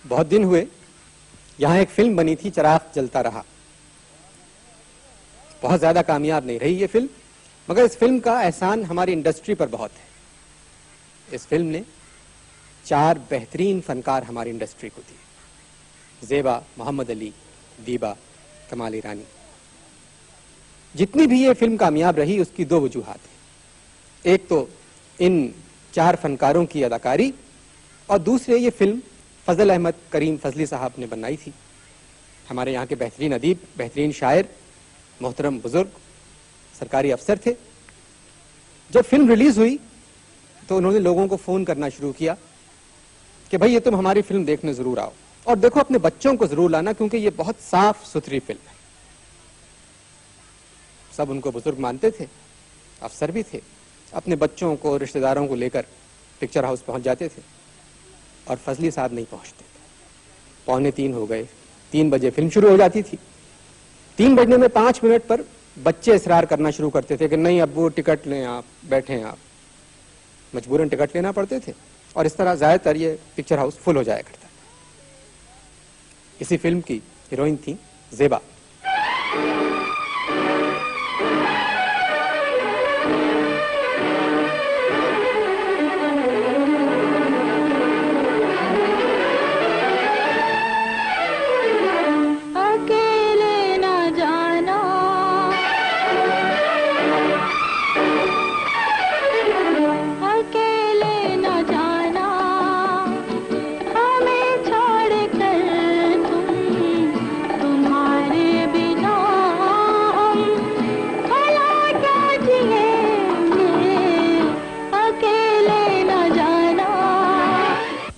बहुत दिन हुए, यहां एक फिल्म बनी थी चिराग जलता रहा। बहुत ज्यादा कामयाब नहीं रही ये फिल्म, मगर इस फिल्म का एहसान हमारी इंडस्ट्री पर बहुत है। इस फिल्म ने 4 बेहतरीन फनकार हमारी इंडस्ट्री को दिए, ज़ेबा, मोहम्मद अली, दीबा, कमाल ईरानी। जितनी भी ये फिल्म कामयाब रही उसकी 2 वजूहात हैं। एक तो इन 4 फनकारों की अदाकारी, और दूसरे ये फिल्म फजल अहमद करीम फजली साहब ने बनाई थी। हमारे यहाँ के बेहतरीन अदीब, बेहतरीन शायर, मोहतरम बुजुर्ग, सरकारी अफसर थे। जब फिल्म रिलीज हुई तो उन्होंने लोगों को फोन करना शुरू किया कि भाई ये तुम हमारी फिल्म देखने जरूर आओ, और देखो अपने बच्चों को जरूर लाना, क्योंकि ये बहुत साफ सुथरी फिल्म है। सब उनको बुजुर्ग मानते थे, अफसर भी थे, अपने बच्चों को, रिश्तेदारों को लेकर पिक्चर हाउस पहुंच जाते थे, और फजली साहब नहीं पहुंचते थे। 2:45 हो गए, 3 बजे फिल्म शुरू हो जाती थी। 3 बजने में 5 मिनट पर बच्चे इसरार करना शुरू करते थे कि नहीं अब्बू टिकट लें, आप बैठें, आप। मजबूरन टिकट लेना पड़ते थे, और इस तरह ज्यादातर ये पिक्चर हाउस फुल हो जाया करता। इसी फिल्म की हीरोइन थी ज़ेबा।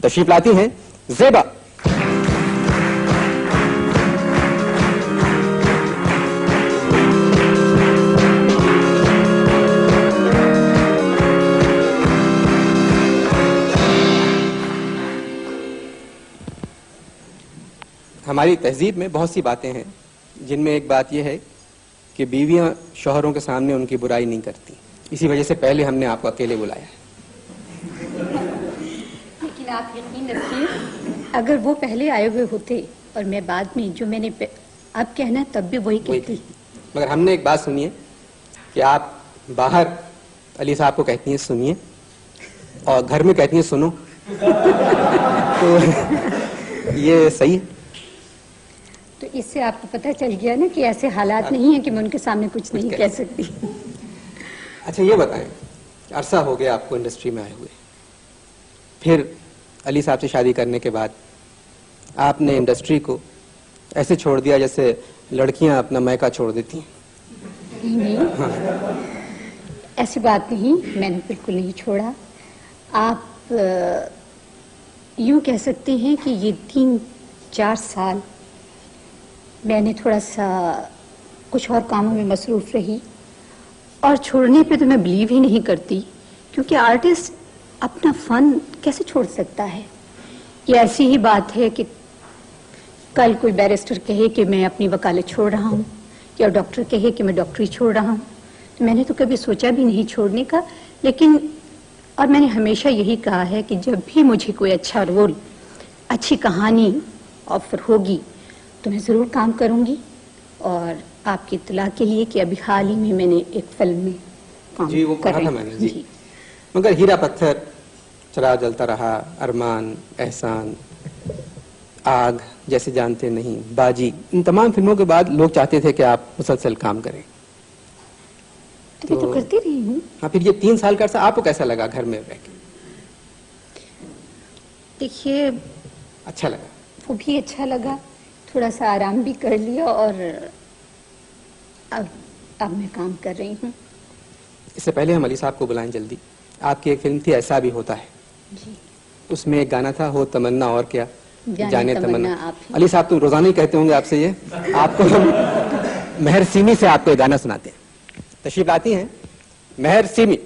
तशरीफ लाती हैं ज़ेबा। हमारी तहजीब में बहुत सी बातें हैं, जिनमें एक बात यह है कि बीवियां शौहरों के सामने उनकी बुराई नहीं करती। इसी वजह से पहले हमने आपको अकेले बुलाया है। आप यकीन रखिए, अगर वो पहले आए हुए होते और मैं बाद में, जो मैंने अब कहना तब भी वही कहती। मगर हमने एक बात सुनी है कि आप बाहर अली साहब को कहती हैं सुनिए, और घर में कहती हैं सुनो। तो ये सही है? तो इससे आपको पता चल गया ना कि ऐसे हालात नहीं है कि मैं उनके सामने कुछ नहीं कह सकती। अच्छा ये बताएं, अरसा हो गया आपको इंडस्ट्री में आए हुए, फिर अली साहब से शादी करने के बाद आपने इंडस्ट्री को ऐसे छोड़ दिया जैसे लड़कियां अपना मैका छोड़ देती हैं। नहीं, हाँ। ऐसी बात नहीं, मैंने बिल्कुल नहीं छोड़ा। आप यूं कह सकते हैं कि ये 3-4 साल मैंने थोड़ा सा कुछ और कामों में मसरूफ रही, और छोड़ने पे तो मैं बिलीव ही नहीं करती, क्योंकि आर्टिस्ट अपना फन कैसे छोड़ सकता है। ये ऐसी ही बात है कि कल कोई बैरिस्टर कहे कि मैं अपनी वकालत छोड़ रहा हूँ, या डॉक्टर कहे कि मैं डॉक्टरी छोड़ रहा हूँ। तो मैंने तो कभी सोचा भी नहीं छोड़ने का, लेकिन और मैंने हमेशा यही कहा है कि जब भी मुझे कोई अच्छा रोल, अच्छी कहानी ऑफर होगी तो मैं ज़रूर काम करूँगी। और आपकी इत्तला के लिए कि अभी हाल ही में मैंने एक फिल्म में काम जी, वो पढ़ा था मैंने जी। मगर हीरा पत्थर, चिराग जलता रहा, अरमान, एहसान, आग, जैसे जानते नहीं, बाजी, इन तमाम फिल्मों के बाद लोग चाहते थे कि आप मुसलसल काम करें। तो मैं तो करती रही हूँ। हाँ, फिर ये 3 साल का अरसा आपको कैसा लगा घर में रह के? देखिए, अच्छा लगा? वो भी अच्छा लगा, थोड़ा सा आराम भी कर लिया, और अब मैं काम कर रही हूँ। इससे पहले हम अली साहब को बुलाएं जल्दी। आपकी एक फिल्म थी ऐसा भी होता है जी। उसमें एक गाना था, हो तमन्ना और क्या जाने तमन्ना। अली साहब तुम रोजाना ही कहते होंगे आपसे ये, आपको हम मेहर सीमी से आपको एक गाना सुनाते हैं। तशरीफ लाती हैं मेहर सीमी।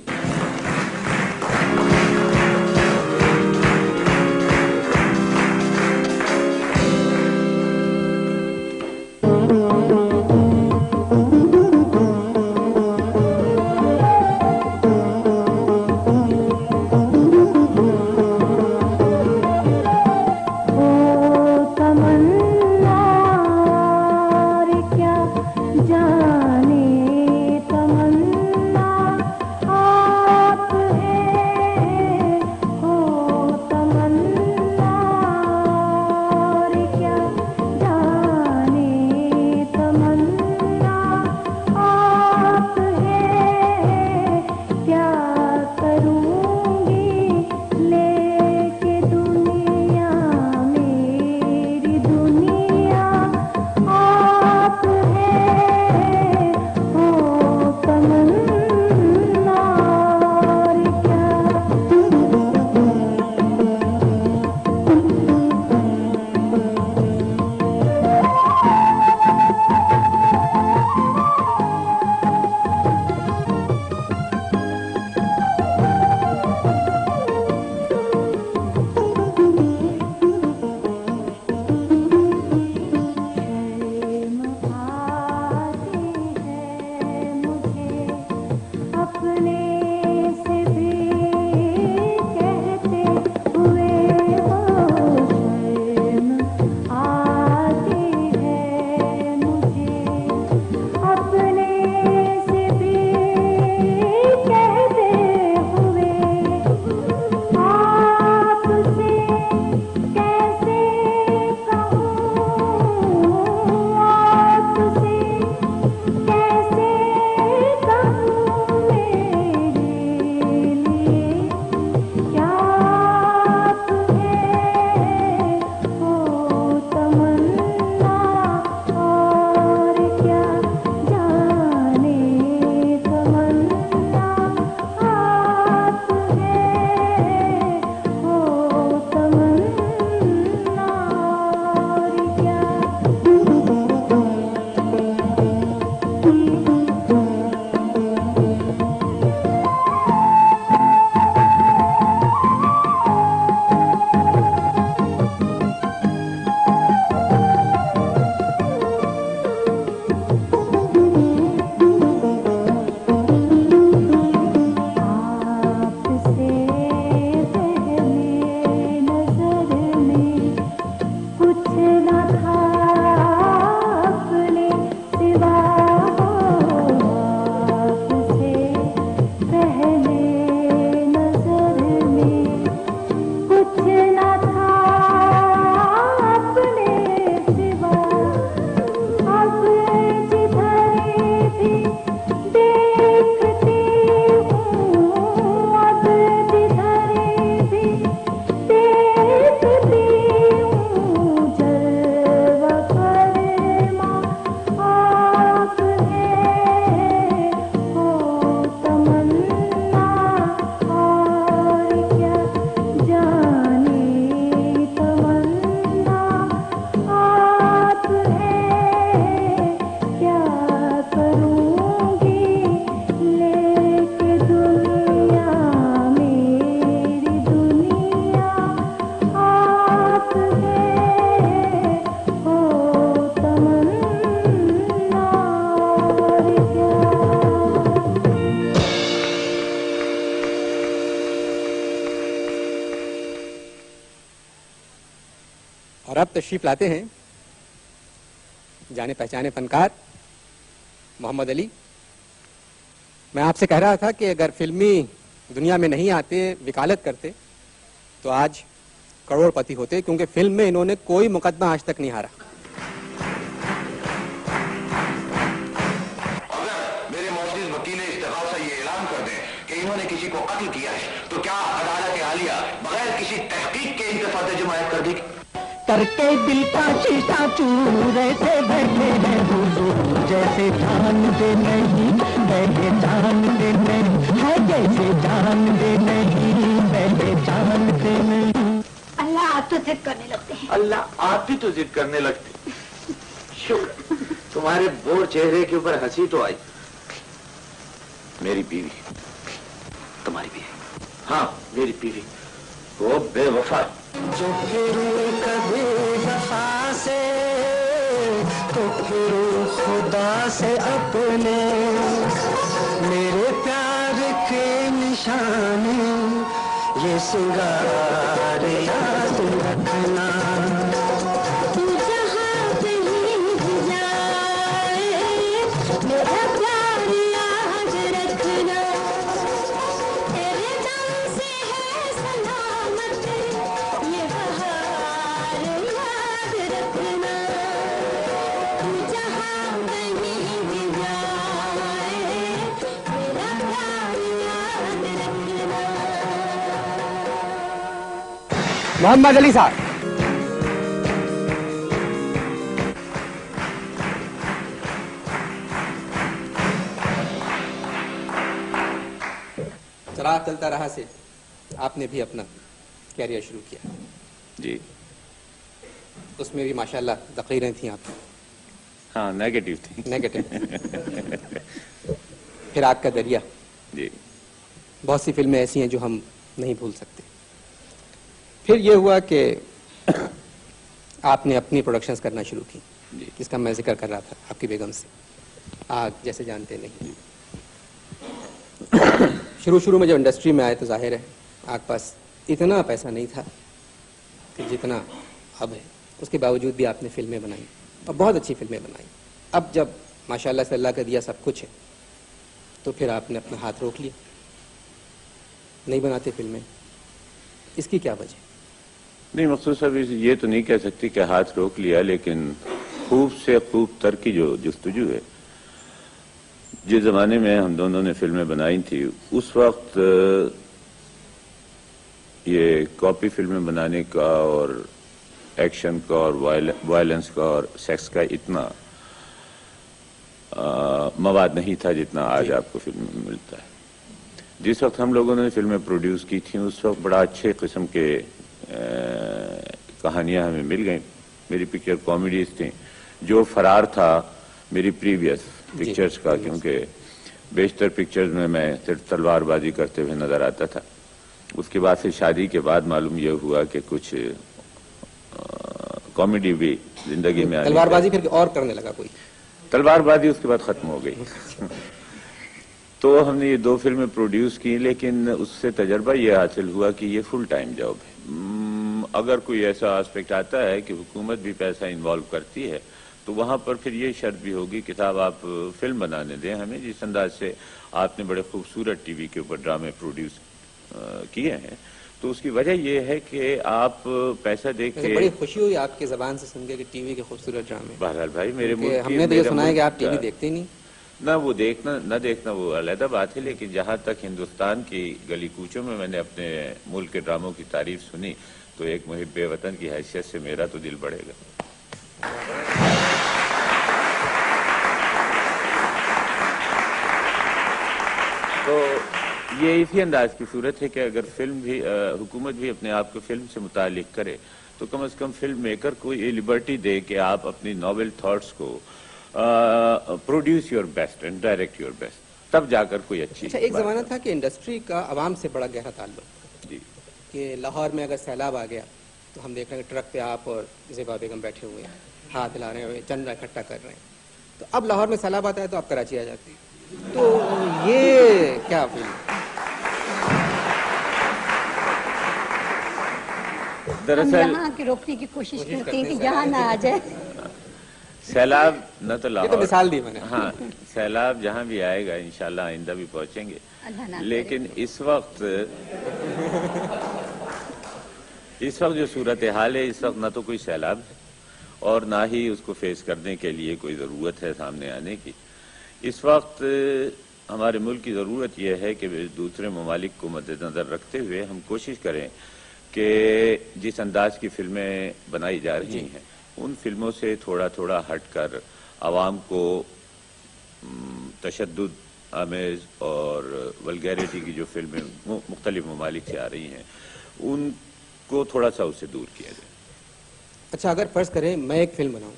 और अब तशरीफ लाते हैं जाने पहचाने फनकार मोहम्मद अली। मैं आपसे कह रहा था कि अगर फिल्मी दुनिया में नहीं आते, वकालत करते, तो आज करोड़पति होते, क्योंकि फिल्म में इन्होंने कोई मुकदमा आज तक नहीं हारा। अगर मेरे मौजूद वकील इस्तेगाल से ये ऐलान कर दें कि इन्होंने किसी को कत्ल किया है, तो क्या अदालत आलिया बगैर किसी तहकीक के इनके साथ जमायत कर देगी? करके दिल का शीशा चूर ऐसे बैठे हैं हुजूर, जैसे जानते नहीं बैठे जानते नहीं है, जैसे जानते नहीं बैठे जानते नहीं। अल्लाह आप तो जिद करने लगते हैं। अल्लाह आप भी तो जिद करने लगते। शुक्र तुम्हारे बोर चेहरे के ऊपर हंसी तो आई। मेरी बीवी तुम्हारी बीवी? हाँ मेरी बीवी, वो बेवफा। जो फिरूं कभी वफा से तो फिरूं खुदा से अपने, मेरे प्यार के निशाने ये सिंगार याद रखना। तू जहाँ कहीं भी जाए मेरा प्यार याद रखना, तेरे नाम से है सलामत ये बहार याद रखना। तू जहाँ कहीं भी जाए मेरा प्यार याद रखना। मोहम्मद अली साहब। चराग चलता रहा से आपने भी अपना कैरियर शुरू किया। जी उसमें भी माशाल्लाह तकरीरें थी आपकी। हाँ, नेगेटिव थी। नेगेटिव। फिर आग का दरिया। जी बहुत सी फिल्में ऐसी हैं जो हम नहीं भूल सकते। फिर ये हुआ कि आपने अपनी प्रोडक्शंस करना शुरू की, जी जिसका मैं जिक्र कर रहा था आपकी बेगम से, आग जैसे जानते नहीं। शुरू में जब इंडस्ट्री में आए तो जाहिर है आपके पास इतना पैसा नहीं था कि जितना अब है। उसके बावजूद भी आपने फिल्में बनाई और बहुत अच्छी फिल्में बनाई। अब जब माशाल्लाह से अल्लाह का दिया सब कुछ है, तो फिर आपने अपना हाथ रोक लिया, नहीं बनाते फिल्में। इसकी क्या वजह? नहीं, मखसूस अभी ये तो नहीं कह सकती कि हाथ रोक लिया, लेकिन खूब से खूब तर की जो जुस्तजू है। जिस जमाने में हम दोनों ने फिल्में बनाई थी, उस वक्त ये कॉपी फिल्में बनाने का और एक्शन का और वायलेंस का और सेक्स का इतना मवाद नहीं था जितना आज आपको फिल्म में मिलता है। जिस वक्त हम लोगों ने फिल्में प्रोड्यूस की थी, उस वक्त बड़ा अच्छे किस्म के कहानियां हमें मिल गई। मेरी पिक्चर कॉमेडीज थी, जो फरार था मेरी प्रीवियस पिक्चर्स का, क्योंकि बेशतर पिक्चर्स में मैं सिर्फ तलवारबाजी करते हुए नजर आता था। उसके बाद से शादी के बाद मालूम यह हुआ कि कुछ कॉमेडी भी जिंदगी में आनी। तलवारबाजी फिर और करने लगा कोई? तलवारबाजी उसके बाद खत्म हो गई। तो हमने ये 2 फिल्में प्रोड्यूस की, लेकिन उससे तजर्बा ये हासिल हुआ कि ये फुल टाइम जॉब है। अगर कोई ऐसा एस्पेक्ट आता है कि हुकूमत भी पैसा इन्वॉल्व करती है, तो वहां पर फिर ये शर्त भी होगी कि साहब आप फिल्म बनाने दें हमें, जिस अंदाज से आपने बड़े खूबसूरत टीवी के ऊपर ड्रामे प्रोड्यूस किए हैं। तो उसकी वजह यह है कि आप पैसा दे के। बड़ी खुशी हुई आपके जबान से सुन के कि टीवी के खूबसूरत ड्रामे। बहरहाल भाई, मेरे मुल्क हमने तो ये सुना है कि आप टीवी देखते ही नहीं। ना वो देखना न देखना वो अलग बात है, लेकिन जहाँ तक हिंदुस्तान की गली कूचों में मैंने अपने मुल्क के ड्रामों की तारीफ सुनी, तो एक मुहिब्बे वतन की हैसियत से मेरा तो दिल बढ़ेगा। तो ये इसी अंदाज की सूरत है कि अगर फिल्म भी हुकूमत भी अपने आप को फिल्म से मुतालिक करे, तो कम से कम फिल्म मेकर को ये लिबर्टी दे कि आप अपनी नॉवेल थॉट्स को produce your best and direct your best, तब जाकर कोई अच्छी। अच्छा, एक जमाना था कि इंडस्ट्री का आवाम से बड़ा गहरा ताल्लुक। जी। कि लाहौर में अगर सैलाब आ गया तो हम देख रहे हैं ट्रक पे आप और ज़ेबा बेगम बैठे हुए हैं, हाथ हिला रहे हैं, चंदा इकट्ठा कर रहे हैं। तो अब लाहौर में सैलाब आता है तो आप कराची आ जाती है। तो ये क्या फिल्म? हम दरअसल यहाँ के रोकने की कोशिश करते हैं कि यहाँ ना आ जाए। सैलाब न तो ये तो लाहौर, मिसाल दी मैंने। हाँ, सैलाब जहाँ भी आएगा इंशाल्लाह आइंदा भी पहुंचेंगे, अल्लाह ना लेकिन इस वक्त जो सूरत हाल है, इस वक्त ना तो कोई सैलाब है और ना ही उसको फेस करने के लिए कोई ज़रूरत है सामने आने की। इस वक्त हमारे मुल्क की ज़रूरत यह है कि दूसरे ममालिक को मद्देनज़र रखते हुए हम कोशिश करें कि जिस अंदाज की फिल्में बनाई जा रही हैं उन फिल्मों से थोड़ा थोड़ा हटकर आवाम को तशद्दुद आमेज और वल्गैरिटी की जो फिल्में मुख्तलिफ ममालिक से आ रही हैं उनको थोड़ा सा उससे दूर किया जाए। अच्छा, अगर फर्ज करें मैं एक फिल्म जी। बनाऊं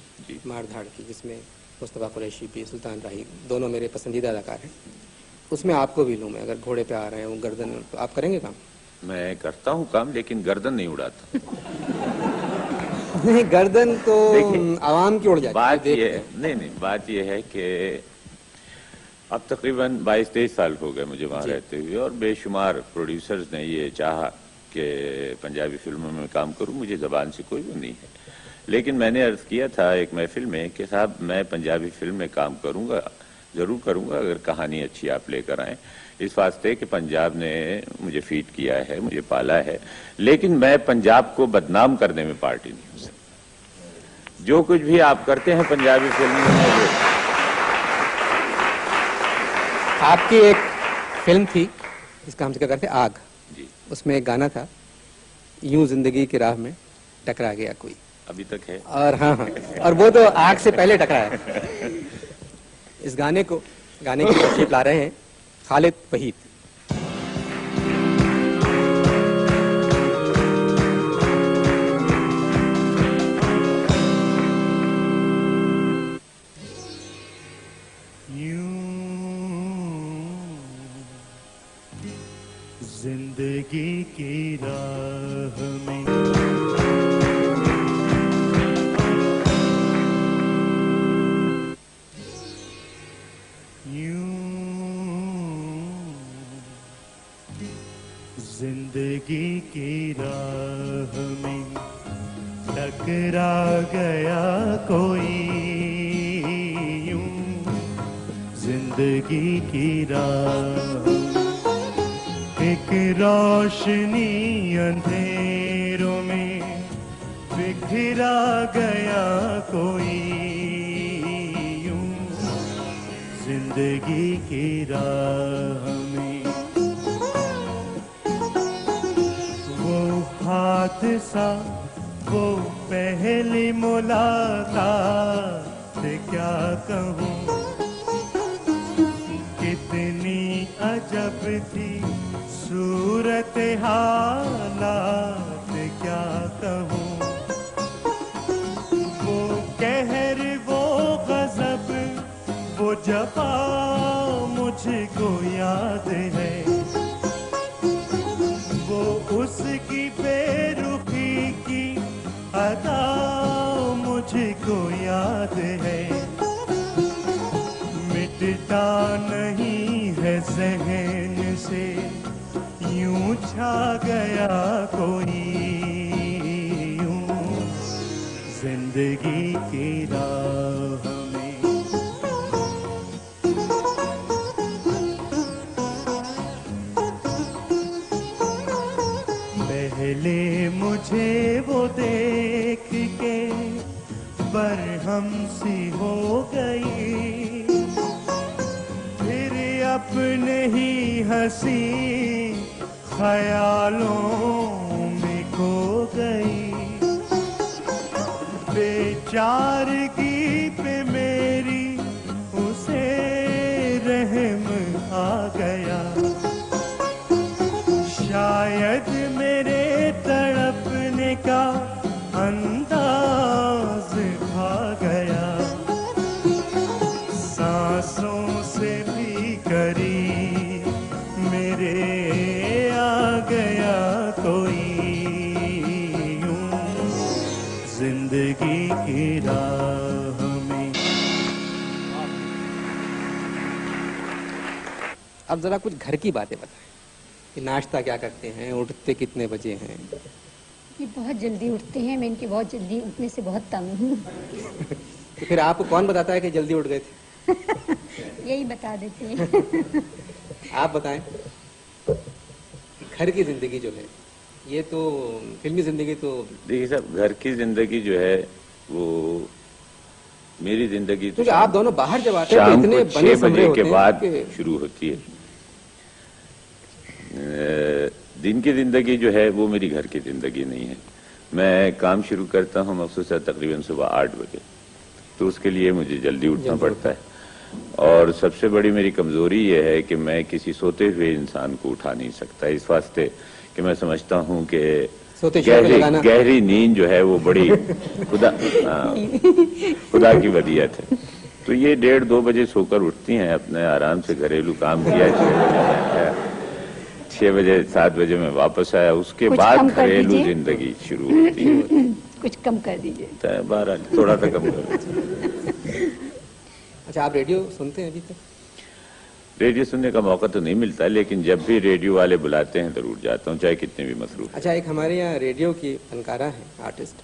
मार धाड़ की, जिसमें मुस्तफ़ा कुरैशी भी, सुल्तान राही दोनों मेरे पसंदीदा अदाकार हैं, उसमें आपको भी लूँ मैं, अगर घोड़े पे आ रहे हैं वो गर्दन, तो आप करेंगे काम? मैं करता हूँ काम, लेकिन गर्दन नहीं उड़ाता। नहीं, गर्दन तो देखिए, आवाम की उड़ जाती बात है, ये नहीं, बात ये है कि अब तकरीबन 22-23 साल हो गए मुझे वहाँ रहते हुए, और बेशुमार प्रोड्यूसर्स ने ये चाहा कि पंजाबी फिल्मों में काम करूं, मुझे ज़बान से कोई वो नहीं है, लेकिन मैंने अर्ज़ किया था एक महफिल में कि साहब मैं पंजाबी फिल्म में काम करूंगा, ज़रूर करूंगा अगर कहानी अच्छी आप लेकर आएँ, इस वास्ते कि पंजाब ने मुझे फीड किया है, मुझे पाला है, लेकिन मैं पंजाब को बदनाम करने में पार्टी नहीं हूँ। जो कुछ भी आप करते हैं पंजाबी फिल्म में, आपकी एक फिल्म थी जिसका हम जिक्र करते आग, जी उसमें एक गाना था, यूं जिंदगी की राह में टकरा गया कोई, अभी तक है। और हाँ, और वो तो आग से पहले टकराया। इस गाने की तशरीफ ला रहे हैं खालिद वहीद। जिंदगी की राह में जिंदगी की राह में टकरा गया कोई, यूं जिंदगी की राह एक रोशनी अंधेरों में बिखरा गया कोई, यूं जिंदगी की राह में वो हादसा, वो पहली मुलाकात क्या कहूँ, कितनी अजब थी सूरत हालात क्या कहूँ, वो कहर, वो गजब, वो जफा मुझको याद है, वो उसकी बेरुखी की अदा मुझको याद है, मिटता नहीं है ज़हन से, यूं छा गया कोई, यूं जिंदगी की राह में पहले मुझे वो देख के बरहम सी हो गई, फिर अपने ही हंसी ख्यालों में खो गई, बेचारगी पे मेरी उसे रहम आ गया, शायद मेरे तड़पने का अंदाज भा गया, सांसों से भी करीब मेरे आ गया कोई, यूं जिंदगी की राह में। अब जरा कुछ घर की बातें बताएं कि नाश्ता क्या करते हैं, उठते कितने बजे हैं? ये बहुत जल्दी उठते हैं, मैं इनके बहुत जल्दी उठने से बहुत तंग हूँ। तो फिर आपको कौन बताता है कि जल्दी उठ गए थे? यही बता देते हैं। आप बताएं, घर की जिंदगी जो है, ये तो फिल्मी जिंदगी तो देखिए साहब, घर की जिंदगी जो है वो मेरी जिंदगी तो आप दोनों बाहर जब आते हैं तो शाम इतने को बने 6 समरे बजे होते के हैं बाद कि- शुरू होती है। दिन की जिंदगी जो है वो मेरी घर की जिंदगी नहीं है। मैं काम शुरू करता हूँ मखसूसा तकरीबन सुबह 8 बजे, तो उसके लिए मुझे जल्दी उठना पड़ता है। और सबसे बड़ी मेरी कमजोरी ये है कि मैं किसी सोते हुए इंसान को उठा नहीं सकता, इस वास्ते कि मैं समझता हूँ कि सोते शेर पे लगाना। गहरी नींद जो है वो बड़ी खुदा की वदियत है। तो ये 1:30-2 बजे सोकर उठती हैं, अपने आराम से घरेलू काम किया, 6 बजे 7 बजे में वापस आया, उसके कुछ बाद कम कर घरेलू दीजिए। जिंदगी शुरू होती है। कुछ कम कर दीजिए। बहरहाल थोड़ा सा कम कर लीजिए। अच्छा, आप रेडियो सुनते हैं अभी तक? रेडियो सुनने का मौका तो नहीं मिलता, लेकिन जब भी रेडियो वाले बुलाते हैं जरूर जाता हूँ, चाहे कितने भी मसरूफ। अच्छा, एक हमारे यहाँ रेडियो की फनकारा है, आर्टिस्ट,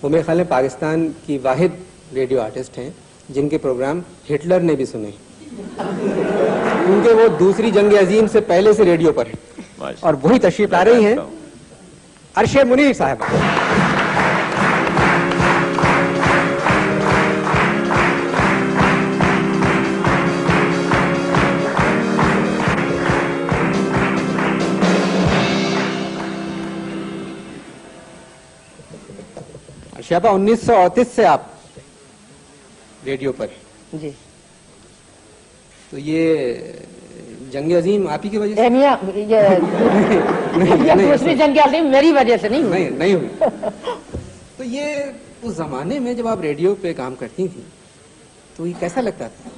वो मेरे ख्याल में पाकिस्तान की वाहिद रेडियो आर्टिस्ट हैं जिनके प्रोग्राम हिटलर ने भी सुने, क्योंकि वो दूसरी जंग अजीम से पहले से रेडियो पर है। और वही तशरीफ ला रही हैं अरशे मुनीर साहब। अर्शा, 1938 से आप रेडियो पर, जी तो ये जंग अजीम आप ही की वजह से? मियां, ये दूसरी जंग अजीम मेरी वजह से नहीं हुई। नहीं हुई। तो ये उस जमाने में जब आप रेडियो पे काम करती थी तो ये कैसा लगता था?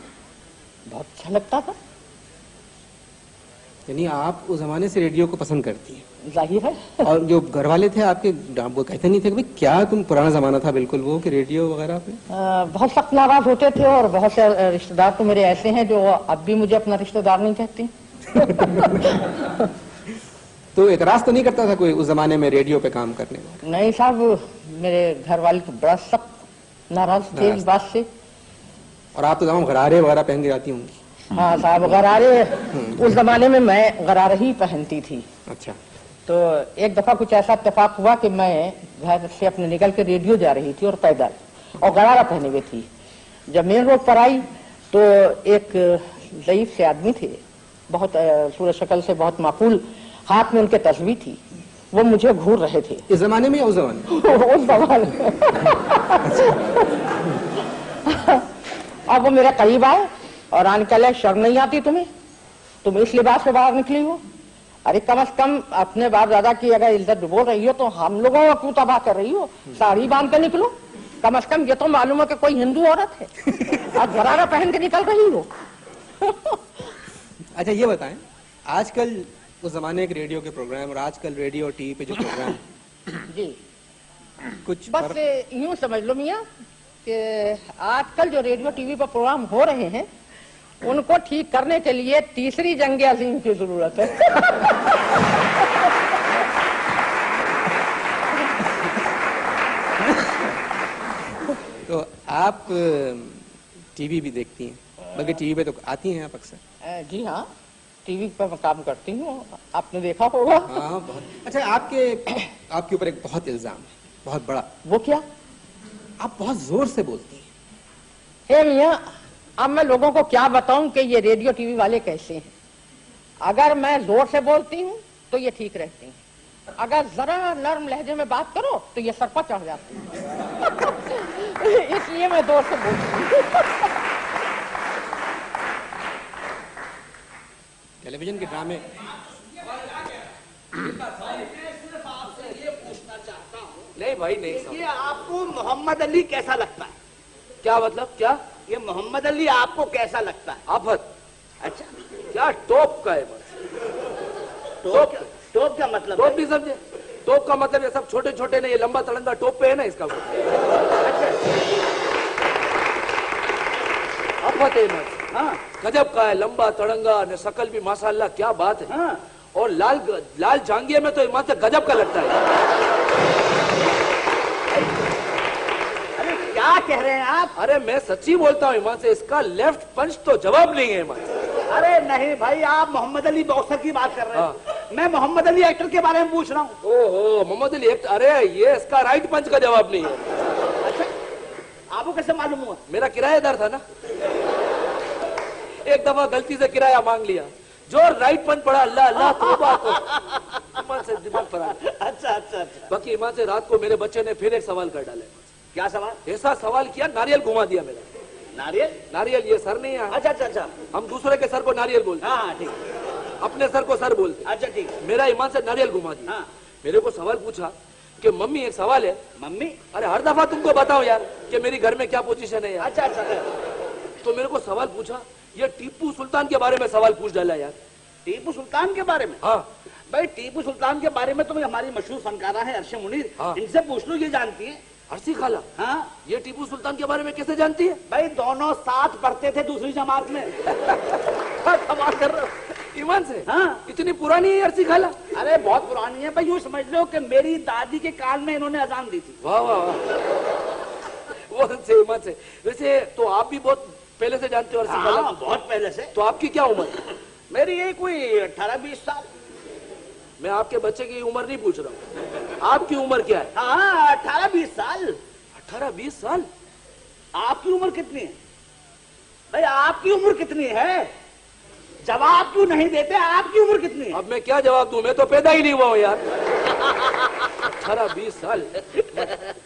बहुत अच्छा लगता था। यानी आप उस जमाने से रेडियो को पसंद करती हैं? जाहिर है। और जो घर वाले थे आपके, वो कहते नहीं थे कि भाई क्या तुम, पुराना जमाना था बिल्कुल वो, कि रेडियो वगैरह पे? बहुत सख्त नाराज होते थे, और बहुत से रिश्तेदार तो मेरे ऐसे हैं जो अब भी मुझे अपना रिश्तेदार नहीं कहते। तो एतराज तो नहीं करता था कोई उस जमाने में रेडियो पे काम करने वाला? नहीं साहब, मेरे घर वाले तो बड़ा सख्त नाराज थे इस बात से। और आप तो जमा गरारे वगैरह पहन के जाती होंगी? हाँ साहब, गरारे उस जमाने में मैं गरारे ही पहनती थी। अच्छा। तो एक दफा कुछ ऐसा इत्तेफाक हुआ कि मैं घर से अपने निकल के रेडियो जा रही थी और पैदल, और गरारा पहने हुए थी। जब मेन रोड पर आई तो एक ज़ईफ से आदमी थे, बहुत सूरत शक्ल से बहुत माकूल, हाथ में उनके तस्वीर थी, वो मुझे घूर रहे थे। इस जमाने में या उस जमाने में? उस जमाने में। अब वो मेरे करीब आए और आने के लिए, शर्म नहीं आती तुम्हें? तुम इस लिबास से बाहर निकली हो? अरे कम से कम अपने बाप दादा की अगर इज्जत बोल रही हो तो हम लोगों को क्यों तबाह कर रही हो? साड़ी बांध कर निकलो, कम से कम ये तो मालूम है कि कोई हिंदू औरत है, और गरारा पहन के निकल रही हो। अच्छा, ये बताएं, आजकल उस जमाने के रेडियो के प्रोग्राम और आजकल रेडियो और टीवी पे जो प्रोग्राम जी, कुछ बस यूं समझ लो मियाँ कि आजकल जो रेडियो टीवी पर प्रोग्राम हो रहे हैं उनको ठीक करने के लिए तीसरी जंग अजीम की जरूरत है। तो आप टीवी भी देखती हैं, बल्कि टीवी पे तो आती हैं आप अक्सर? जी हाँ, टीवी पर मैं काम करती हूँ, आपने देखा होगा। हाँ, बहुत। अच्छा, आपके ऊपर एक बहुत इल्जाम है, बहुत बड़ा। वो क्या? आप बहुत जोर से बोलती हैं। हे मियाँ, अब मैं लोगों को क्या बताऊं कि ये रेडियो टीवी वाले कैसे हैं। अगर मैं जोर से बोलती हूँ तो ये ठीक रहते हैं, अगर जरा नर्म लहजे में बात करो तो ये सर पर चढ़ जाते हैं। इसलिए मैं जोर से बोलती हूँ। टेलीविजन के ड्रामे नहीं भाई, नहीं। ये आपको मोहम्मद अली कैसा लगता है? क्या मतलब? क्या ये मोहम्मद अली आपको कैसा लगता है? आफत। अच्छा, क्या टॉप का है? टॉप क्या मतलब? टॉप नहीं समझे? टॉप का मतलब ये सब छोटे छोटे नहीं, ये लंबा तड़ंगा टॉप पे है ना, इसका मतलब। अच्छा, आफत है ना? हाँ, गजब का है, लंबा तड़ंगा ने, शकल भी माशाल्लाह, क्या बात है। हाँ। और लाल जांगिया में तो मात्र गजब का लगता है। कह रहे हैं आप? अरे मैं सच्ची बोलता हूँ ईमान से, इसका लेफ्ट पंच तो जवाब नहीं है ईमान से। अरे नहीं भाई, आप मोहम्मद अली बॉक्सर की बात कर रहे हैं, मैं मोहम्मद अली एक्टर के बारे में पूछ रहा हूँ। ओहो, मोहम्मद अली एक्टर, अरे ये इसका राइट पंच का जवाब नहीं है। अच्छा, आपको कैसे मालूम हुआ? मेरा किराएदार था ना, एक दफा गलती से किराया मांग लिया, जो राइट पंच पड़ा, अल्लाह अल्लाह तौबा तो ईमान से दिमाग पर आ गया। अच्छा अच्छा अच्छा। बाकी ईमान से रात को मेरे बच्चे ने फिर एक सवाल कर डाला। क्या सवाल? ऐसा सवाल किया, नारियल घुमा दिया मेरा। नारियल? नारियल ये सर नहीं है। अच्छा अच्छा अच्छा। हम दूसरे के सर को नारियल बोलते। हाँ ठीक, अपने सर को सर बोलते। अच्छा ठीक। मेरा ईमान से नारियल घुमा दिया। हाँ। मेरे को सवाल पूछा कि मम्मी एक सवाल है। मम्मी? अरे हर दफा तुमको बताओ यार कि मेरी घर में क्या पोजीशन है यार। अच्छा अच्छा। तो मेरे को सवाल पूछा, ये टीपू सुल्तान के बारे में सवाल पूछ डाला यार। टीपू सुल्तान के बारे में? हाँ भाई टीपू सुल्तान के बारे में तो हमारी मशहूर फनकारा है अर्शे मुनीर, हाँ। इनसे पूछ लो, ये जानती है। अर्शी खाला? हाँ। ये टीपू सुल्तान के बारे में कैसे जानती है? भाई दोनों साथ पढ़ते थे दूसरी जमात में। कमाल कर रहे हो ईमान से। हाँ। इतनी पुरानी है अर्शी खाला? अरे बहुत पुरानी है भाई, यूँ समझ लो कि मेरी दादी के काल में इन्होंने अजान दी थी। वाह वाह वाह, वो से ईमान से। वैसे तो आप भी बहुत पहले से जानते हो अर्शी खाला? हाँ, बहुत पहले से। तो आपकी क्या उम्र है? मेरी यही कोई 18-20 साल। मैं आपके बच्चे की उम्र नहीं पूछ रहा हूँ, आपकी उम्र क्या है? हाँ 18-20 साल। 18-20 साल? आपकी उम्र कितनी है भाई? आपकी उम्र कितनी है? जवाब क्यों नहीं देते? आपकी उम्र कितनी है? अब मैं क्या जवाब दूं, मैं तो पैदा ही नहीं हुआ हूँ यार। 18-20 साल।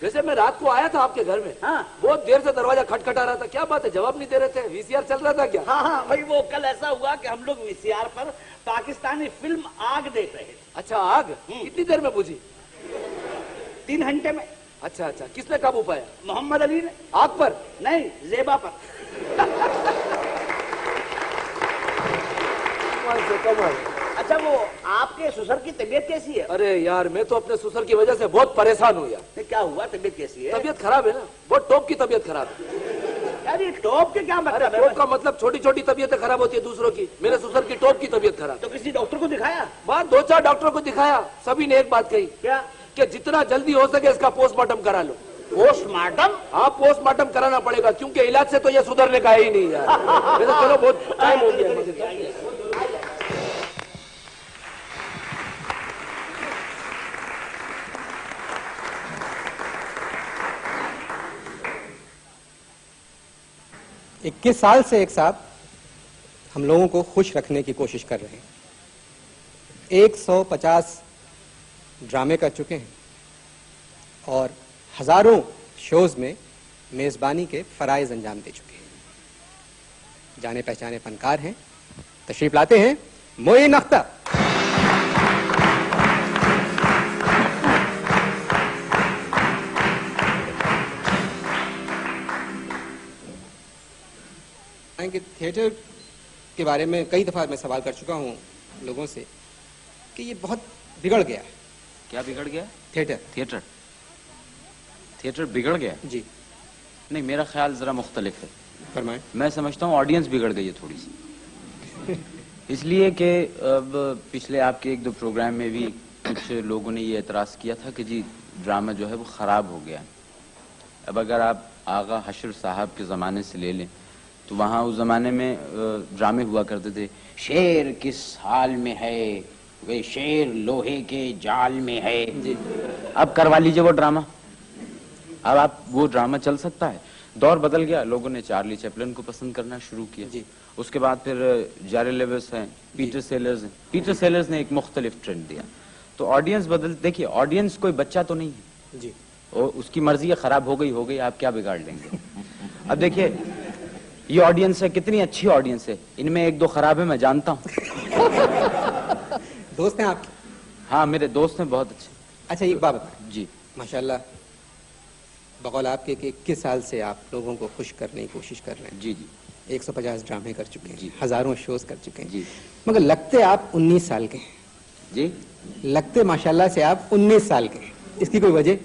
वैसे मैं रात को आया था आपके घर में। हाँ। बहुत देर से दरवाजा खटखटा रहा था, क्या बात है, जवाब नहीं दे रहे थे? वीसीआर चल रहा था क्या? हाँ हाँ भाई, वो कल ऐसा हुआ कि हम लोग वीसीआर पर पाकिस्तानी फिल्म आग देख रहे थे। अच्छा आग कितनी देर में बुझी? 3 घंटे में। अच्छा अच्छा, किसने काबू पाया? मोहम्मद अली ने। आग पर? नहीं, जेबा पर। कमाल। अच्छा वो आपके ससुर की तबीयत कैसी है? अरे यार मैं तो अपने ससुर की वजह से बहुत परेशान हूँ यार। क्या हुआ? तबीयत कैसी है? तबीयत खराब है ना, बहुत टॉप की तबीयत खराब है। यार ये टॉप के क्या मतलब है? टॉप का मतलब छोटी छोटी तबीयतें खराब होती है दूसरों की, मेरे ससुर की टॉप की तबीयत खराब। तो किसी डॉक्टर को दिखाया? बात 2-4 डॉक्टरों को दिखाया, सभी ने एक बात कही। क्या? कि जितना जल्दी हो सके इसका पोस्टमार्टम करा लो। पोस्टमार्टम? हाँ पोस्टमार्टम कराना पड़ेगा, क्योंकि इलाज से तो ये सुधरने का है ही नहीं यार। वैसे चलो बहुत टाइम हो गया मुझे। इक्कीस साल से एक साहब हम लोगों को खुश रखने की कोशिश कर रहे हैं। 150 ड्रामे कर चुके हैं और हजारों शोज में मेजबानी के फराइज अंजाम दे चुके हैं। जाने पहचाने फनकार हैं, तशरीफ लाते हैं मोइन अख्तर। कि थिएटर के बारे में कई दफा मैं सवाल कर चुका हूं लोगों से कि ये बहुत बिगड़ गया है। क्या बिगड़ गया? थिएटर थिएटर थिएटर बिगड़ गया? जी नहीं, मेरा ख्याल जरा मुख्तलिफ है। फरमाएं। मैं समझता हूँ ऑडियंस बिगड़ गई है थोड़ी सी। इसलिए कि अब पिछले आपके 1-2 प्रोग्राम में भी कुछ लोगों ने ये एतराज़ किया था कि जी ड्रामा जो है वो ख़राब हो गया। अब अगर आप आगा हशर साहब के ज़माने से ले लें तो वहाँ उस ज़माने में ड्रामे हुआ करते थे। शेर किस हाल में है, वे शेर लोहे के जाल में है जी। अब करवा लीजिए वो ड्रामा, अब आप वो ड्रामा चल सकता है? दौर बदल गया, लोगों ने चार्ली चैपलिन को पसंद करना शुरू किया जी। उसके बाद फिर जेरी लेविस हैं, पीटर सेलर्स हैं। पीटर सेलर्स ने एक मुख्तलिफ ट्रेंड दिया, तो ऑडियंस बदल। देखिए ऑडियंस कोई बच्चा तो नहीं है जी, और उसकी मर्जी है, खराब हो गई, आप क्या बिगाड़ लेंगे। अब देखिए ये ऑडियंस है, कितनी अच्छी ऑडियंस है, इनमें 1-2 खराब है, मैं जानता हूँ। दोस्त हैं आपके? हाँ मेरे दोस्त हैं बहुत अच्छे। अच्छा एक बात बताएं जी। माशाल्लाह बकौल आपके कि 21 साल से आप लोगों को खुश करने की कोशिश कर रहे हैं। जी जी। 150 ड्रामे कर चुके हैं जी। हजारों शोज कर चुके हैं जी। मगर लगते आप 19 साल के हैं जी। लगते माशाल्लाह से आप 19 साल के हैं, इसकी कोई वजह?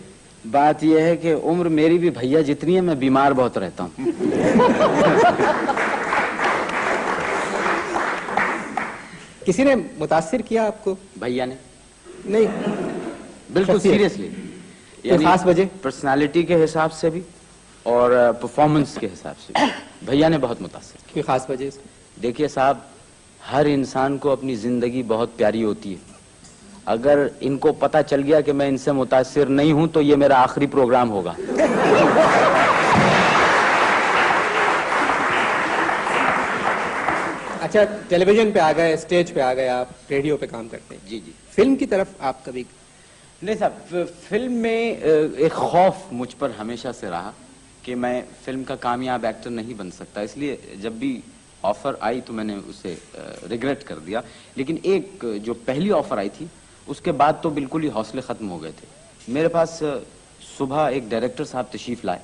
बात यह है कि उम्र मेरी भी भैया जितनी है, मैं बीमार बहुत रहता हूँ। किसी ने मुतासिर किया आपको? भैया ने? नहीं बिल्कुल शख्सियत। सीरियसली, कोई खास वजह? पर्सनालिटी के हिसाब से भी और परफॉर्मेंस के हिसाब से भैया ने बहुत मुतासिर किया। कोई खास वजह से? देखिए साहब, हर इंसान को अपनी जिंदगी बहुत प्यारी होती है। अगर इनको पता चल गया कि मैं इनसे मुतासिर नहीं हूं तो ये मेरा आखिरी प्रोग्राम होगा। अच्छा, टेलीविजन पे आ गए, स्टेज पे आ गए, आप रेडियो पे काम करते हैं। जी जी। फिल्म की तरफ आप कभी? नहीं साहब, फिल्म में एक खौफ मुझ पर हमेशा से रहा कि मैं फिल्म का कामयाब एक्टर नहीं बन सकता, इसलिए जब भी ऑफर आई तो मैंने उसे रिग्रेट कर दिया। लेकिन एक जो पहली ऑफर आई थी उसके बाद तो बिल्कुल ही हौसले खत्म हो गए थे। मेरे पास सुबह एक डायरेक्टर साहब तशरीफ लाए,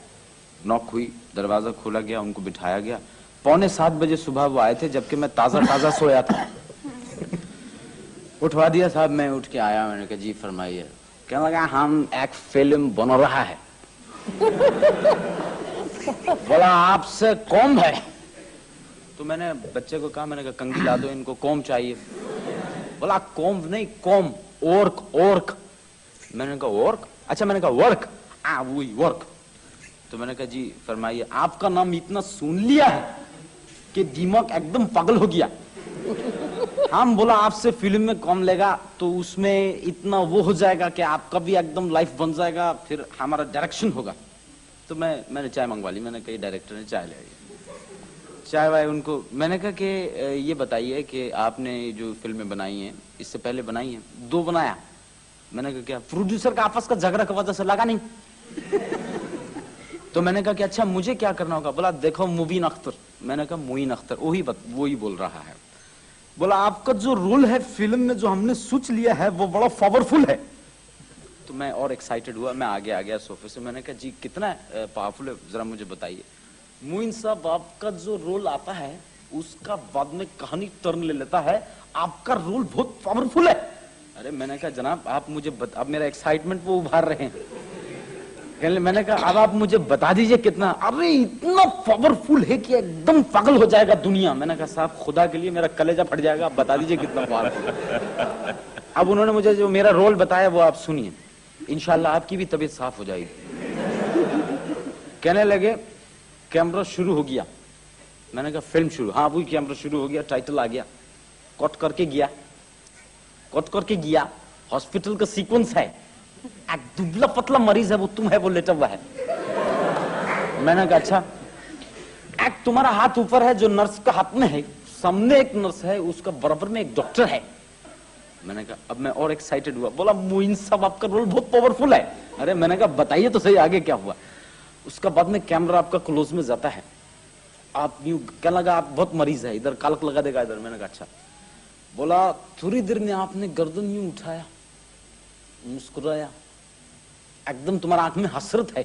नॉक हुई, दरवाजा खोला गया, उनको बिठाया गया। 6:45 बजे सुबह वो आए थे, जबकि मैं ताजा सोया था। उठवा दिया साहब, मैं उठ के आया, मैंने कहा जी फरमाइए। कहने लगा हम एक फिल्म बन रहा है। बोला आपसे कौन है? तो मैंने बच्चे को कहा, मैंने कहा कंघी ला दो, इनको कौम चाहिए। बोला कौम नहीं, कौम, ओर्क। मैंने कहा ओर्क? अच्छा, मैंने कहा वर्क। वही वर्क। तो मैंने कहा जी फरमाइए। आपका नाम इतना सुन लिया है कि दिमाग एकदम पागल हो गया। हम बोला आपसे फिल्म में कौन लेगा तो उसमें इतना वो हो जाएगा कि आपका भी एकदम लाइफ बन जाएगा, फिर हमारा डायरेक्शन होगा। तो मैंने चाय मंगवा ली। मैंने कहा डायरेक्टर ने चाय ले आई, चाय वाय उनको। मैंने कहा कि ये बताइए कि आपने जो फिल्में बनाई हैं, इससे पहले बनाई हैं? 2 बनाया। मैंने कहा क्या प्रोड्यूसर का आपस का झगड़ा की वजह से लगा नहीं? तो मैंने कहा कि अच्छा मुझे क्या करना होगा? बोला देखो मुबीन अख्तर। मैंने कहा मोइन अख्तर? वही बोल रहा है। बोला आपका जो रोल है फिल्म में जो हमने सोच लिया है वो बड़ा पावरफुल है। तो मैं और एक्साइटेड हुआ, मैं आगे आ गया सोफे से। मैंने कहा जी कितना पावरफुल है, जरा मुझे बताइए। मोइन साहब आपका जो रोल आता है उसका बाद में कहानी टर्न ले लेता है, आपका रोल बहुत पावरफुल है। अरे मैंने कहा जनाब आप मुझे अब मेरा एक्साइटमेंट वो उभार रहे हैं। मैंने कहा अब आप मुझे बता दीजिए कितना? अरे इतना पावरफुल है कि एकदम पागल हो जाएगा दुनिया। मैंने कहा साहब खुदा के लिए मेरा कलेजा फट जाएगा, आप बता दीजिए कितना पावरफुल है। अब उन्होंने मुझे जो मेरा रोल बताया वो आप सुनिए, इंशाल्लाह आपकी भी तबीयत साफ हो जाएगी। कहने लगे कैमरा शुरू हो गया। मैंने कहा फिल्म शुरू? हाँ वही कैमरा शुरू हो गया, टाइटल आ गया, कट करके गया। हॉस्पिटल का सीक्वेंस है, एक दुबला पतला मरीज है, वो तुम है, वो लेटा हुआ है। मैंने कहा अच्छा। एक तुम्हारा हाथ ऊपर है जो नर्स का हाथ में है, सामने एक नर्स है, उसका बराबर में एक डॉक्टर है। मैंने कहा अब मैं और एक्साइटेड हुआ। बोला मोइन साहब आपका रोल बहुत पावरफुल है। अरे मैंने कहा बताइए तो सही आगे क्या हुआ। उसका बाद में कैमरा आपका क्लोज में जाता है, आप यूं क्या लगा आप बहुत मरीज है, इधर कालक लगा देगा इधर। मैंने कहा अच्छा। बोला थोड़ी देर में आपने गर्दन यूं उठाया, मुस्कुराया, एकदम तुम्हारा आंख में हसरत है,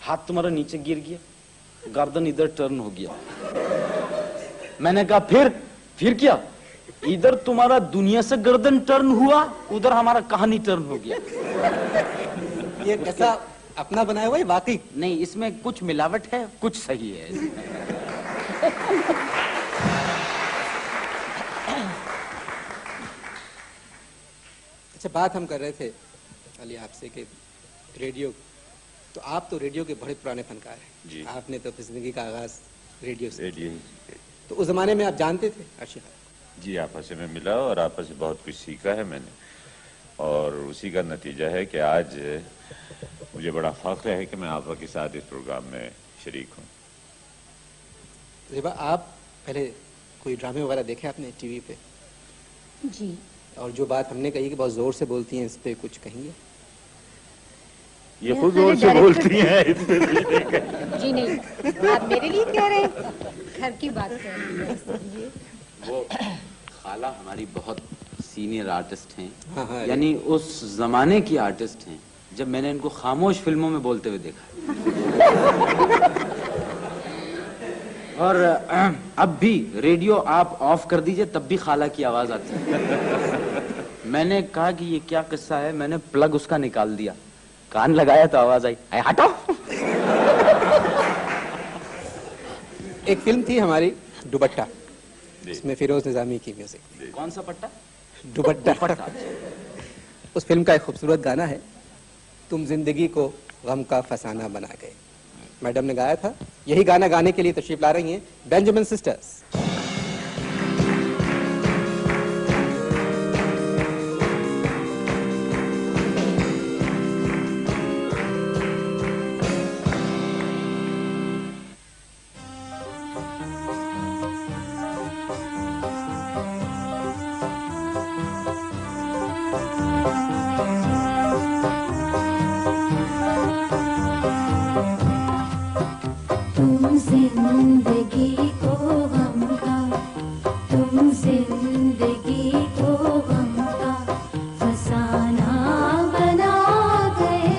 हाथ तुम्हारा नीचे गिर गया, गर्दन इधर टर्न हो गया। मैंने कहा फिर क्या? इधर तुम्हारा दुनिया से गर्दन टर्न हुआ, उधर हमारा कहानी टर्न हो गया। ये कैसा अपना बनाया हुआ है वाकई? नहीं, इसमें कुछ मिलावट है, कुछ सही है इसमें। अच्छा, बात हम कर रहे थे अली आपसे कि रेडियो, तो आप तो रेडियो के बड़े पुराने फनकार हैं जी। आपने तो अपनी जिंदगी का आगाज रेडियो से। रेडियो तो उस जमाने में आप जानते थे अर्शिद? जी, आपस में मिला और आपस से बहुत कुछ सीखा है मैंने, और उसी का नतीजा है कि आज मुझे बड़ा फख्र है कि मैं आपा के साथ इस प्रोग्राम में शरीक हूँ। ज़ेबा, आप पहले कोई ड्रामे वगैरह देखे आपने टीवी पे? जी। और जो बात हमने कही कि बहुत जोर से बोलती हैं, इस पे कुछ कहेंगे? ये खुद जोर से बोलती हैं, इस पे भी देखे। जी नहीं, आप मेरे लिए कह रहे हैं, घर की बात कर रही हैं। वो खाला हमारी बहुत सीनियर आर्टिस्ट हैं। हाँ, यानी उस जमाने की आर्टिस्ट हैं जब मैंने इनको खामोश फिल्मों में बोलते हुए देखा। और अब भी रेडियो आप ऑफ कर दीजिए तब भी खाला की आवाज आती है। मैंने कहा कि ये क्या किस्सा है, मैंने प्लग उसका निकाल दिया, कान लगाया तो आवाज आई, हटाओ। एक फिल्म थी हमारी दुपट्टा, इसमें फिरोज निजामी की म्यूजिक। कौन सा पट्टा? दुपट्टा। उस फिल्म का एक खूबसूरत गाना है, तुम जिंदगी को गम का फसाना बना गए। मैडम ने गाया था, यही गाना गाने के लिए तशरीफ ला रही हैं बेंजामिन सिस्टर्स। जिंदगी को गम का, तुम जिंदगी को गम का फसाना बना गए,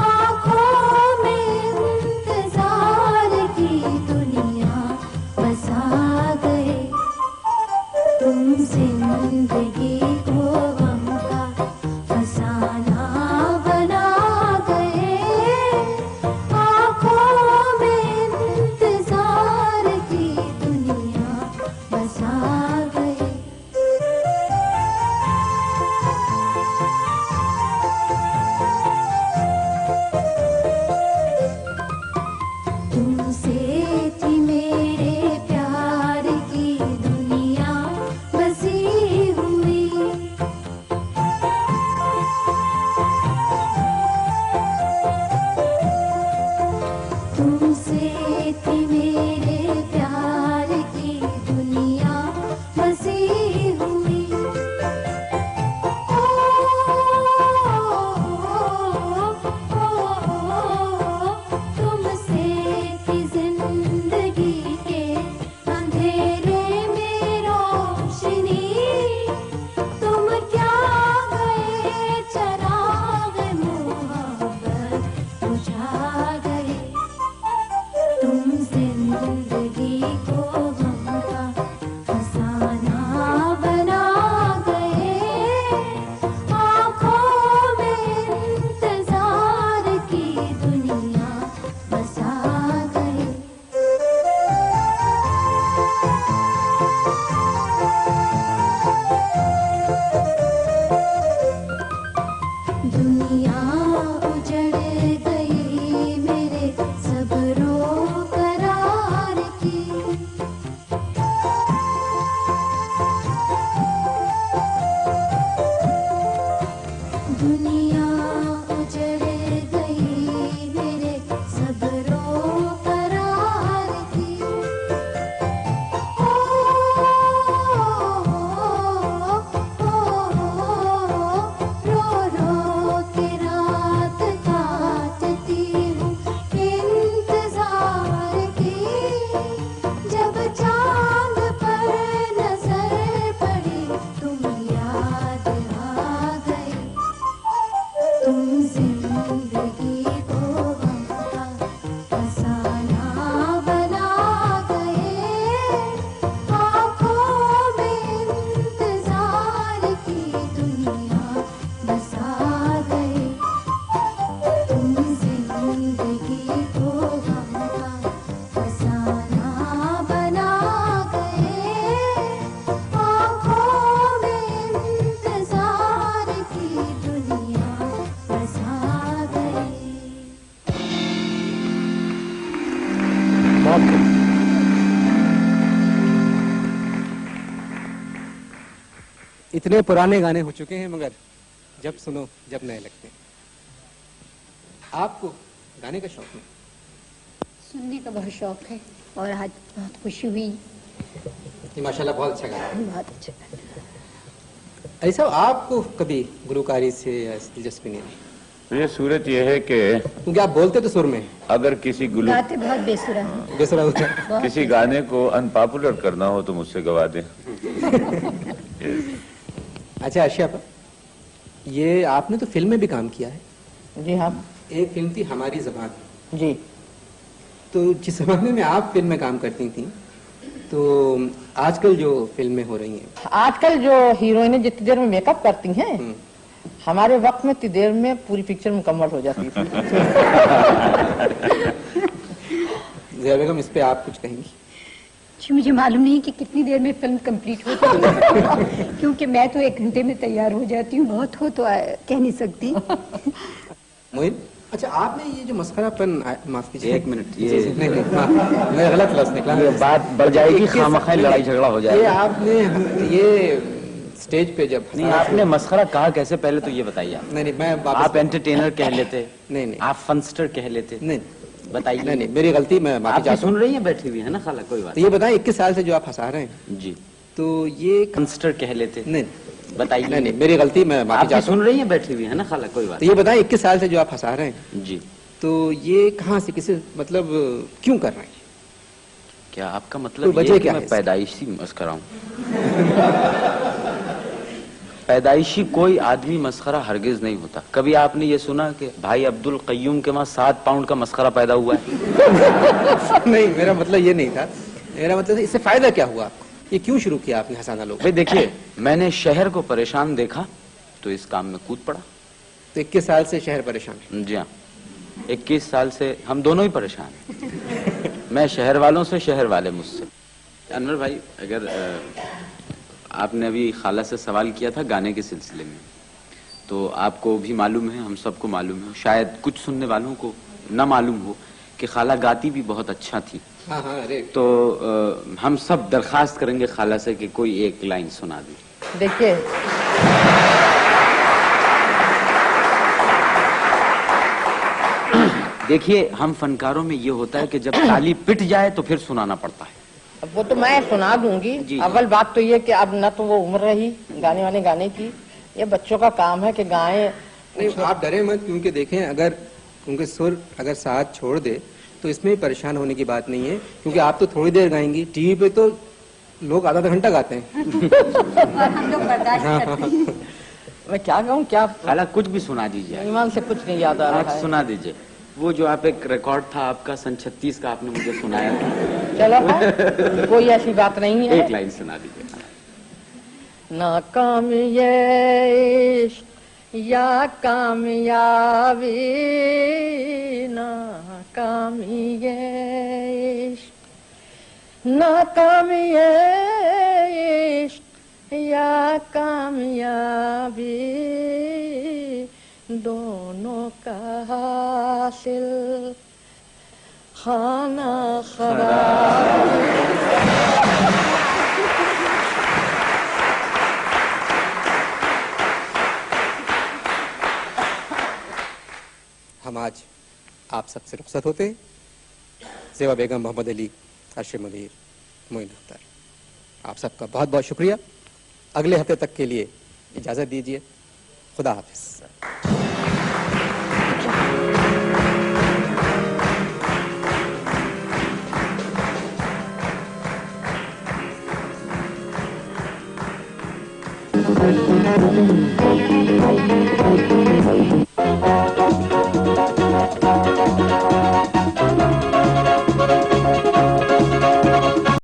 आँखों में इंतजार की दुनिया बसा गए। तुम जिंदगी को गम का फसाना बना गए, आँखों में इंतजार की दुनिया बसा गए। तुमसे थी मेरे प्यार की दुनिया बसी हुई, तुमसे थी मेरे प्यार की दुनिया बसी हुई। तुमसे थी जिंदगी के अंधेरे में रोशनी, तुम क्या गए चराग मोहब्बत बुझा गए। तुम जिंदगी को गम का फसाना बना गए, आँखों में इंतजार की दुनिया बसा गए। दुनिया उजड़ गई मेरे सब्रो करार की, दुनिया उजड़ गई मेरे सब्रो करार की। रो रो के रात काटती हूँ इंतजार की, जब चांद पर नजर पड़ी तुम याद आ गए। तुम जिंदगी को गम का फसाना बना गए, आँखों में इंतजार की दुनिया बसा गए। तुम जिंदगी को गम का फसाना बना गए, आँखों में इंतजार की दुनिया बसा गए। इतने पुराने गाने हो चुके हैं मगर जब सुनो जब नए लगते हैं। आपको गाने का शौक नहीं? सुनने का बहुत शौक है और आज बहुत खुशी हुई, ये माशाल्लाह बहुत अच्छा गाना है। बहुत अच्छा। ऐसा आपको कभी गुलकारी से दिलचस्पी नहीं आई? तो ये सूरत ये है कि क्योंकि आप बोलते तो सुर में हैं। अगर किसी गाते बहुत बेसुरा है। बेसुरा होता है। किसी गाने को अनपॉपुलर करना हो तो मुझसे गवा दें। अच्छा आशिया पर, ये आपने तो फिल्म में भी काम किया है। जी हाँ एक फिल्म थी हमारी ज़बान, जी। तो जिस जमाने में आप फिल्म में काम करती थी, तो आजकल जो फिल्में हो रही हैं, आजकल जो हीरोइनें जितनी देर में मेकअप करती हैं, हमारे वक्त में इतनी देर में पूरी पिक्चर मुकम्मल हो जाती थी। ज़िया बेगम इस पे आप कुछ कहेंगी? जी मुझे मालूम नहीं कि कितनी देर में फिल्म कंप्लीट होती है, क्योंकि मैं तो 1 घंटे में तैयार हो जाती हूँ, बहुत हो तो कह नहीं सकती। मोइन अच्छा, आपने ये जो मस्खरापन, माफ कीजिए, एक मिनट, ये नहीं नहीं, मैं गलत लफ्ज निकला, ये बात बढ़ जाएगी, खामखा लड़ाई झगड़ा हो ये जाएगा। आपने ये स्टेज पे जब नहीं, आपने मस्खरा कहा कैसे, पहले तो ये बताइए आप। नहीं, मैं आप एंटरटेनर कह लेते, नहीं, आप फनस्टर कह लेते, नहीं, बताइए। नहीं, मेरी गलती, मैं माफी आप चाहता हूं। सुन रही हैं, बैठी हुई है ना खाला, कोई बात तो ये बताएं, 21 साल से जो आप हंसा रहे हैं, जी, तो ये फनस्टर कह लेते, नहीं, बताइए। नहीं, मेरी गलती, मैं माफी आप चाहता हूं। सुन रही हैं, बैठी हुई है ना खाला, कोई बात। तो ये बताएं, 21 साल से जो आप हंसा रहे हैं, जी, तो ये कहाँ से, किसी मतलब क्यों कर रहे हैं? क्या आपका कोई मतलब वजह ये क्या कि है मैं इसकी? पैदाइशी मस्खरा हूं? पैदाइशी कोई आदमी मस्खरा हरगिज नहीं होता। कभी आपने ये सुना कि भाई अब्दुल कय्यूम के वहां 7 पाउंड का मस्खरा पैदा हुआ है? नहीं, मेरा मतलब ये नहीं था। मेरा मतलब इससे फायदा क्या हुआ आपको? ये क्यों शुरू किया आपने हंसाना लोग? भाई देखिए, मैंने शहर को परेशान देखा तो इस काम में कूद पड़ा। तो 21 साल से शहर परेशान है। जी हाँ, 21 साल से हम दोनों ही परेशान हैं। मैं शहर वालों से, शहर वाले मुझसे। अनवर भाई, अगर आपने अभी खाला से सवाल किया था गाने के सिलसिले में, तो आपको भी मालूम है, हम सबको मालूम है, शायद कुछ सुनने वालों को न मालूम हो कि खाला गाती भी बहुत अच्छा थी। हाँ, अरे तो हम सब दरखास्त करेंगे खाला से कि कोई एक लाइन सुना दी। देखिए, देखिए, हम फनकारों में ये होता है कि जब ताली पिट जाए तो फिर सुनाना पड़ता है। अब वो तो मैं सुना दूंगी। जी। अव्वल बात तो ये कि अब न तो वो उम्र रही गाने वाने गाने की, ये बच्चों का काम है कि गाएं। नहीं, आप डरे मत, क्योंकि देखें, अगर उनके सुर अगर साथ छोड़ दे तो इसमें परेशान होने की बात नहीं है, क्योंकि आप तो थोड़ी देर गाएंगी। टीवी पे तो लोग आधा घंटा गाते हैं। हम लोग बर्दाश्त करते हैं। मैं क्या गाऊं, क्या खाला कुछ भी सुना दीजिए, ईमान से कुछ नहीं याद आ आज रहा है। सुना दीजिए। वो जो आप एक रिकॉर्ड था आपका सन 36 का, आपने मुझे सुनाया था, चलो हाँ, कोई ऐसी बात नहीं है। एक लाइन सुना दीजिए। नाकाम ये इश्क या कामयाबी, नाकामी ये इश्क, नाकामी ये इश्क या कामयाबी, दोनों का हासिल खाना खराब। हम आज आप सबसे रुखसत होते हैं। ज़ेबा बेगम, मोहम्मद अली, अर्शद मुनीर, मोइन अख्तर, आप सबका बहुत बहुत शुक्रिया। अगले हफ्ते तक के लिए इजाज़त दीजिए। खुदा हाफिज़। Thank you.